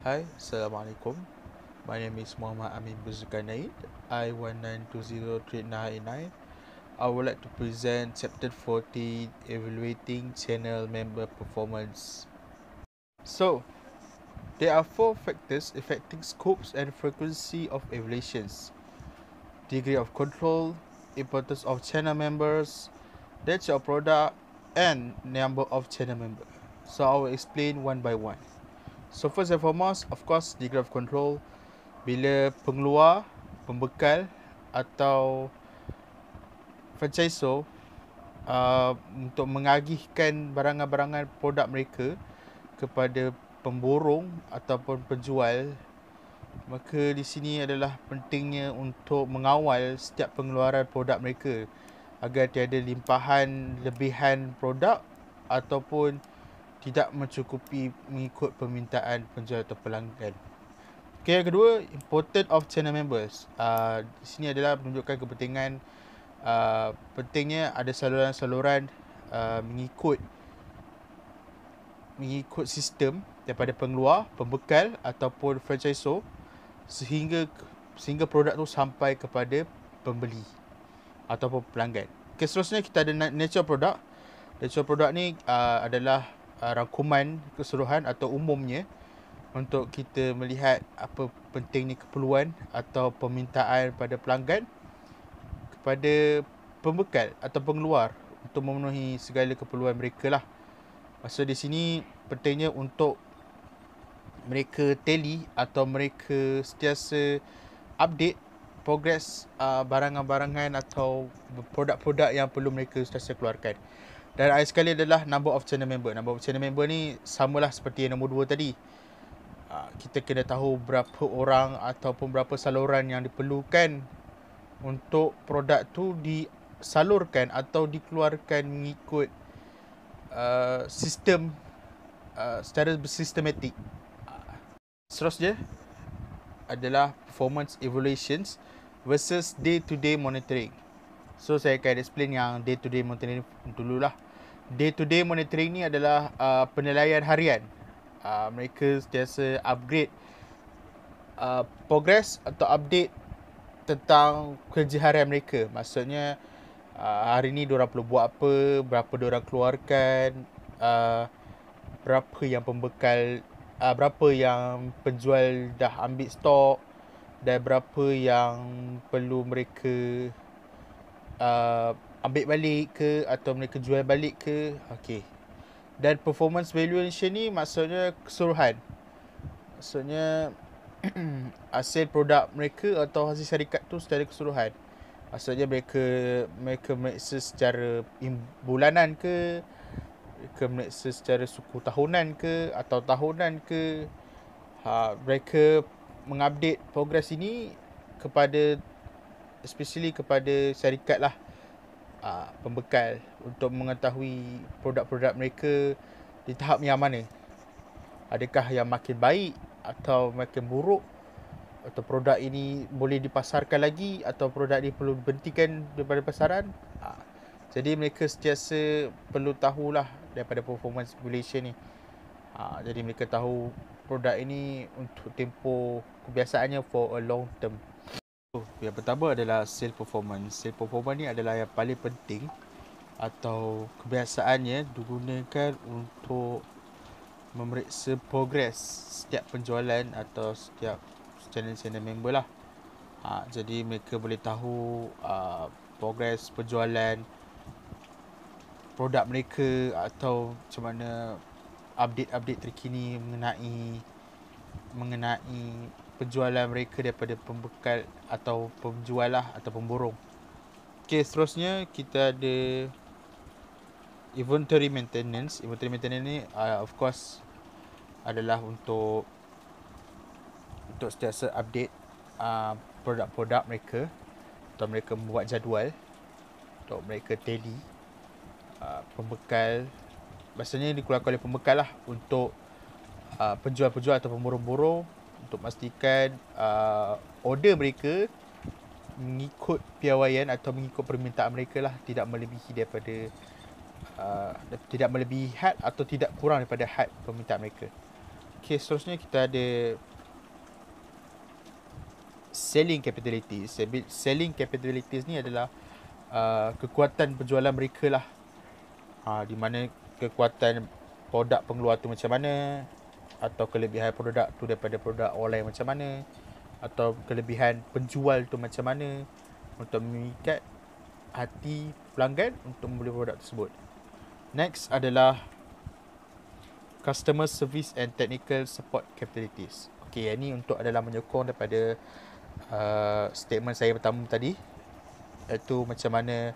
Hi, Assalamualaikum. My name is Muhammad Amin Zulkarnain, I19203989. I would like to present Chapter 14, Evaluating Channel Member Performance. So, there are four factors affecting scopes and frequency of evaluations: degree of control, importance of channel members, nature of product, and number of channel members. So, I will explain one by one. So, first and foremost, of course, degree of control. Bila pengeluar, pembekal atau franchisor untuk mengagihkan barangan-barangan produk mereka kepada pemborong ataupun penjual, maka di sini adalah pentingnya untuk mengawal setiap pengeluaran produk mereka agar tiada limpahan lebihan produk ataupun tidak mencukupi mengikut permintaan penjual atau pelanggan. Okay, yang kedua, important of channel members. Di sini adalah menunjukkan kepentingan pentingnya ada saluran-saluran mengikut sistem daripada pengeluar, pembekal ataupun franchisor sehingga produk tu sampai kepada pembeli ataupun pelanggan. Okay, seterusnya kita ada nature product. Nature product ni adalah rangkuman keseluruhan atau umumnya untuk kita melihat apa pentingnya keperluan atau permintaan pada pelanggan kepada pembekal atau pengeluar untuk memenuhi segala keperluan mereka lah. Maksud di sini pentingnya untuk mereka tally atau mereka sentiasa update progress barangan-barangan atau produk-produk yang perlu mereka sentiasa keluarkan. Dan akhir sekali adalah number of channel member. Number of channel member ni samalah seperti yang nombor 2 tadi. Kita kena tahu berapa orang ataupun berapa saluran yang diperlukan untuk produk tu disalurkan atau dikeluarkan mengikut sistem secara bersistematik. Seterusnya adalah performance evaluations versus day-to-day monitoring. So saya akan explain yang day-to-day monitoring dululah. Day-to-day monitoring ni adalah penilaian harian. Mereka sentiasa upgrade progress atau update tentang kerja harian mereka. Maksudnya hari ni diorang perlu buat apa, berapa diorang keluarkan, berapa yang pembekal, berapa yang penjual dah ambil stok dan berapa yang perlu mereka ambil balik ke atau mereka jual balik ke. Okay. Dan performance valuation ni maksudnya keseluruhan. Maksudnya hasil produk mereka atau hasil syarikat tu secara keseluruhan. Maksudnya mereka meriksa secara bulanan ke, mereka meriksa secara suku tahunan ke atau tahunan ke. Mereka mengupdate progress ini kepada especially kepada syarikat lah, pembekal untuk mengetahui produk-produk mereka di tahap yang mana. Adakah yang makin baik atau makin buruk, atau produk ini boleh dipasarkan lagi atau produk ini perlu berhentikan daripada pasaran. Jadi mereka sentiasa perlu tahulah daripada performance evaluation ni. Jadi mereka tahu produk ini untuk tempoh kebiasaannya for a long term. Yang pertama adalah sale performance. Sale performance ni adalah yang paling penting atau kebiasaannya digunakan untuk memeriksa progress setiap penjualan atau setiap channel member lah. Jadi mereka boleh tahu progress penjualan produk mereka atau macam mana update terkini mengenai penjualan mereka daripada pembekal atau penjual lah atau pemborong. Okay, seterusnya kita ada inventory maintenance. Inventory maintenance ni of course adalah untuk sentiasa update produk-produk mereka atau mereka membuat jadual untuk mereka tally pembekal. Maksudnya dikeluarkan oleh pembekal lah untuk penjual-penjual atau pemborong-borong untuk memastikan order mereka mengikut piawaian atau mengikut permintaan mereka lah, tidak melebihi daripada tidak melebihi had atau tidak kurang daripada had permintaan mereka. Okay, seterusnya kita ada selling capabilities. Selling capabilities ni adalah kekuatan penjualan mereka lah. Di mana kekuatan produk pengeluar tu macam mana, atau kelebihan produk tu daripada produk online macam mana, atau kelebihan penjual tu macam mana untuk mengikat hati pelanggan untuk membeli produk tersebut. Next adalah customer service and technical support capabilities. Okay, yang ni untuk adalah menyokong daripada statement saya pertama tadi, iaitu macam mana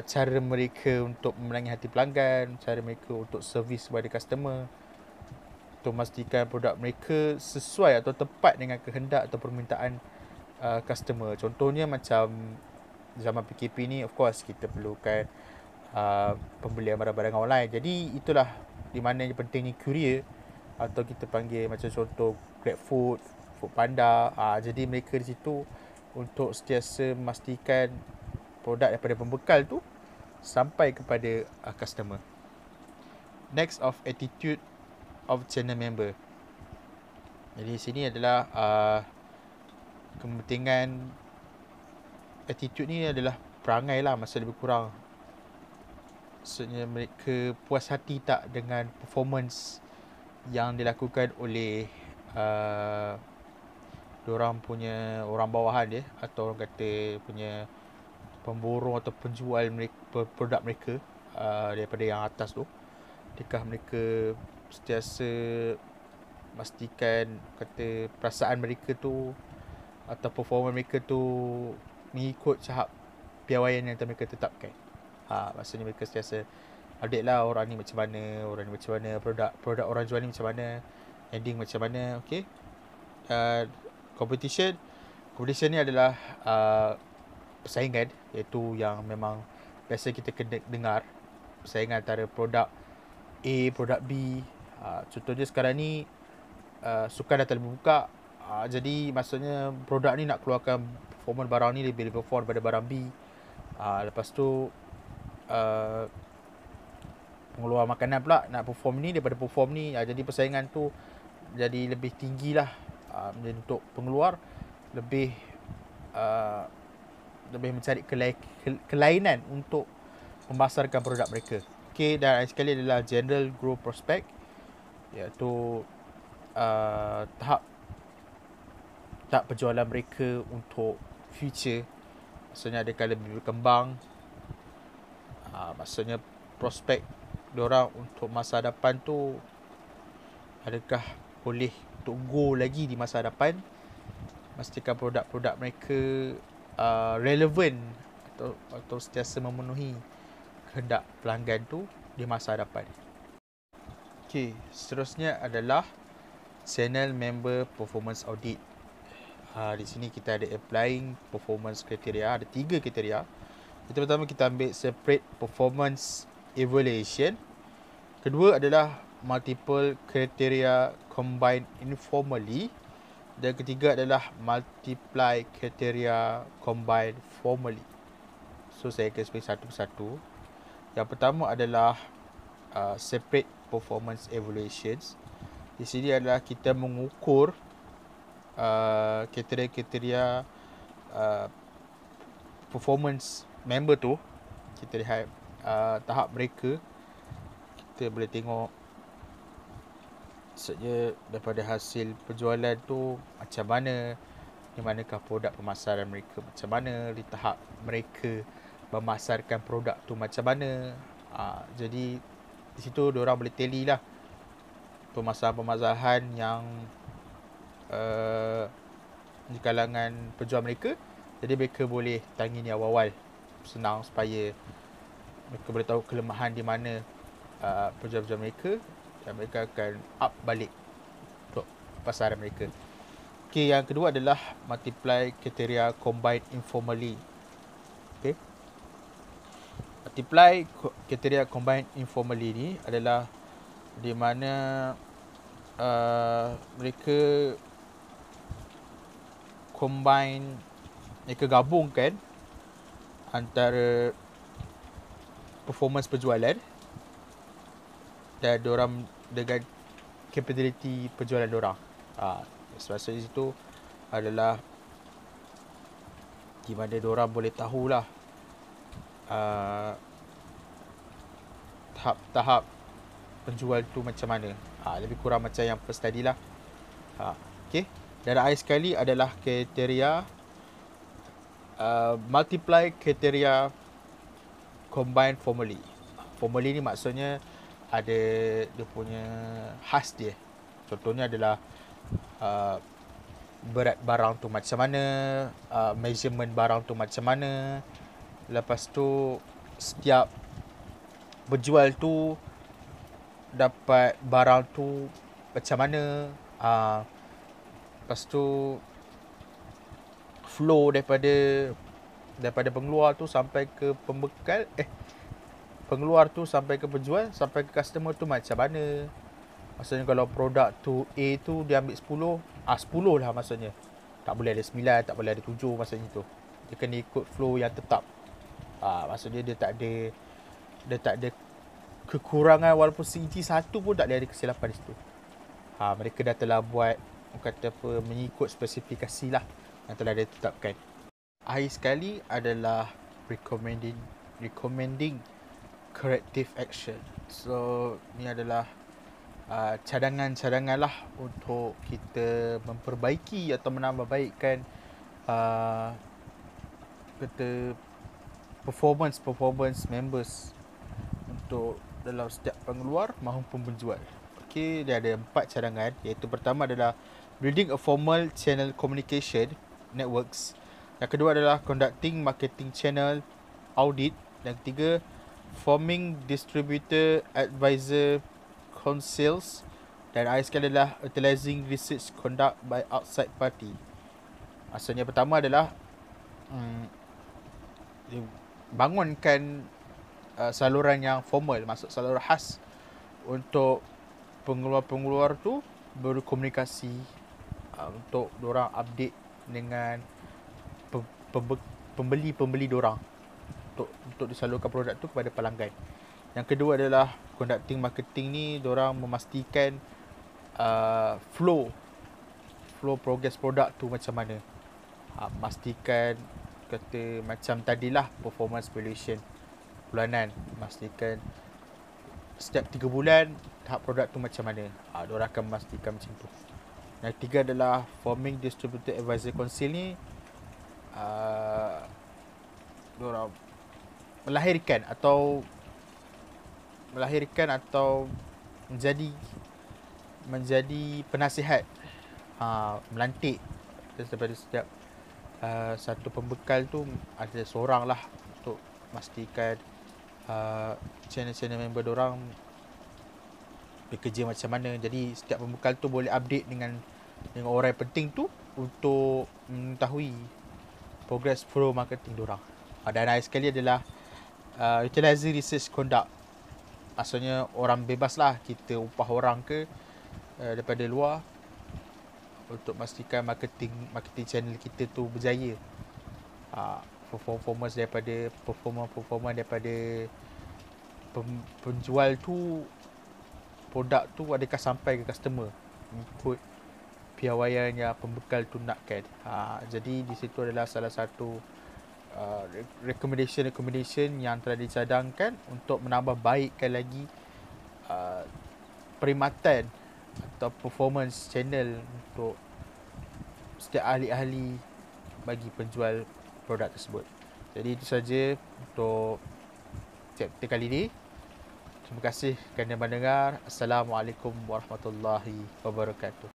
cara mereka untuk memenangi hati pelanggan, cara mereka untuk servis kepada customer, untuk memastikan produk mereka sesuai atau tepat dengan kehendak atau permintaan customer. Contohnya macam zaman PKP ni, of course kita perlukan pembelian barang-barang online. Jadi itulah di mana pentingnya courier, atau kita panggil macam contoh GrabFood, Foodpanda. Jadi mereka di situ untuk sentiasa memastikan produk daripada pembekal tu sampai kepada customer. Next of attitude of channel member. Jadi sini adalah kepentingan attitude ni adalah perangai lah, masa lebih kurang. Maksudnya mereka puas hati tak dengan performance yang dilakukan oleh diorang punya orang bawahan dia, atau orang kata punya pemborong atau penjual mereka, produk mereka daripada yang atas tu. Adakah mereka sentiasa pastikan kata perasaan mereka tu atau performance mereka tu mengikut tahap piawaian yang mereka tetapkan. Maksudnya mereka sentiasa update lah, orang ni macam mana, orang ni macam mana, produk orang jual ni macam mana, ending macam mana. Okay. Competition ni adalah persaingan, iaitu yang memang biasa kita kena dengar, persaingan antara produk A, produk B. Contohnya sekarang ni sukan dah terbuka, jadi maksudnya produk ni nak keluarkan performance barang ni lebih perform daripada barang B. Lepas tu pengeluar makanan pula nak perform ni daripada perform ni. Jadi persaingan tu jadi lebih tinggi lah. Jadi untuk pengeluar lebih mencari kelainan untuk memasarkan produk mereka. Okay, dan sekali adalah general growth prospect, iaitu tahap penjualan mereka untuk future. Maksudnya adakah lebih berkembang, maksudnya prospek diorang untuk masa depan tu adakah boleh untuk go lagi di masa depan. Pastikan produk-produk mereka relevan atau sentiasa memenuhi kehendak pelanggan tu di masa depan. Okay, seterusnya adalah channel member performance audit. Di sini kita ada applying performance criteria. Ada 3 kriteria. Yang pertama kita ambil separate performance evaluation. Kedua adalah multiple criteria combined informally. Dan ketiga adalah multiply criteria combined formally. So saya akan explain satu persatu. Yang pertama adalah separate performance evaluations. Di sini adalah kita mengukur kriteria-kriteria performance member tu. Kita lihat tahap mereka. Kita boleh tengok maksudnya daripada hasil penjualan tu macam mana, di manakah produk pemasaran mereka macam mana, di tahap mereka memasarkan produk tu macam mana. Jadi di situ diorang boleh tally lah permasalahan-permasalahan yang di kalangan penjual mereka. Jadi mereka boleh tangani awal-awal, senang supaya mereka boleh tahu kelemahan di mana penjual-penjual mereka, dan mereka akan up balik untuk pasaran mereka. Okay, yang kedua adalah multiply criteria combined informally. Okay, multiply criteria combined informally ni adalah di mana mereka combine, mereka gabungkan antara performance penjualan dan diorang dengan capability penjualan diorang. Sebab di situ adalah di mana diorang boleh tahulah tahap-tahap penjual tu macam mana. Lebih kurang macam yang first tadi lah. Okay. Dan akhir sekali adalah kriteria multiply kriteria combine formally. Formally ni maksudnya ada dia punya khas dia. Contohnya adalah berat barang tu macam mana, measurement barang tu macam mana. Lepas tu setiap berjual tu dapat barang tu macam mana. Lepas tu flow daripada pengeluar tu sampai ke pembekal, pengeluar tu sampai ke penjual, sampai ke customer tu macam mana. Maksudnya kalau produk tu A tu dia ambil 10, 10 lah maksudnya. Tak boleh ada 9, tak boleh ada 7 maksudnya tu. Dia kena ikut flow yang tetap. Maksudnya dia tak ada kekurangan, walaupun seinci satu pun tak boleh ada kesilapan di situ. Mereka dah telah buat, kata apa, mengikut spesifikasi lah yang telah ditetapkan. Akhir sekali adalah recommending corrective action. So ni adalah cadangan-cadangan lah untuk kita memperbaiki atau menambahbaikkan kata performance members untuk dalam setiap pengeluar maupun penjual. Okey, dia ada 4 cadangan, iaitu pertama adalah building a formal channel communication networks. Yang kedua adalah conducting marketing channel audit. Yang ketiga, forming distributor advisor councils. Dan akhir sekali adalah utilizing research conduct by outside party. Maksudnya pertama adalah bangunkan saluran yang formal, maksud saluran khas untuk pengeluar-pengeluar tu berkomunikasi, untuk diorang update dengan pembeli-pembeli diorang untuk disalurkan produk tu kepada pelanggan. Yang kedua adalah conducting marketing ni, diorang memastikan flow progress produk tu macam mana. Pastikan kata macam tadilah performance valuation bulanan, pastikan setiap 3 bulan tahap produk tu macam mana. Diorang akan memastikan macam tu. Yang ketiga adalah forming distributor advisor council ni, diorang melahirkan atau menjadi penasihat, melantik daripada setiap satu pembekal tu ada seorang lah untuk memastikan channel-channel member diorang bekerja macam mana. Jadi setiap pembekal tu boleh update dengan orang yang penting tu untuk mengetahui progress flow marketing diorang. Dan akhir sekali adalah utilizing research conduct. Maksudnya orang bebas lah, kita upah orang ke daripada luar untuk memastikan marketing channel kita tu berjaya. Performance daripada penjual tu, produk tu adakah sampai ke customer ikut piawaian yang pembekal tu nakkan. Jadi di situ adalah salah satu recommendation yang telah dicadangkan untuk menambah baikkan lagi perkhidmatan atau performance channel untuk setiap ahli-ahli bagi penjual produk tersebut. Jadi itu saja untuk chapter kali ini. Terima kasih kerana mendengar. Assalamualaikum warahmatullahi wabarakatuh.